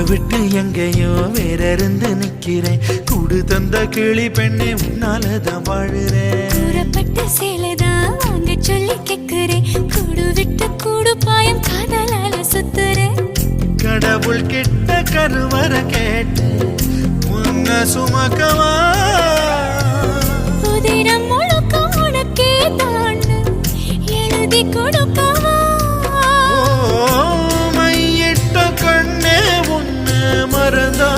விட்டு எங்கேயோ வேற இருந்து நிக்கிறேன். கூடு தந்த கிளி பெண்ணே உன்னாலதான் வாழுறேன். கூறப்பட்ட சேலைதான் வாங்க சொல்லி கேக்குறேன். கூடு விட்டு கூடு பாயம் காதலால சுத்துறேன். கடவுள் கிட்ட கருவற கேட்டு முன்ன சுமக்கவா உதிரம் முழுக்க உனக்கே தான் எழுதி கொடுக்கவா. மையிட்ட கண்ணே உன்னை மறந்தா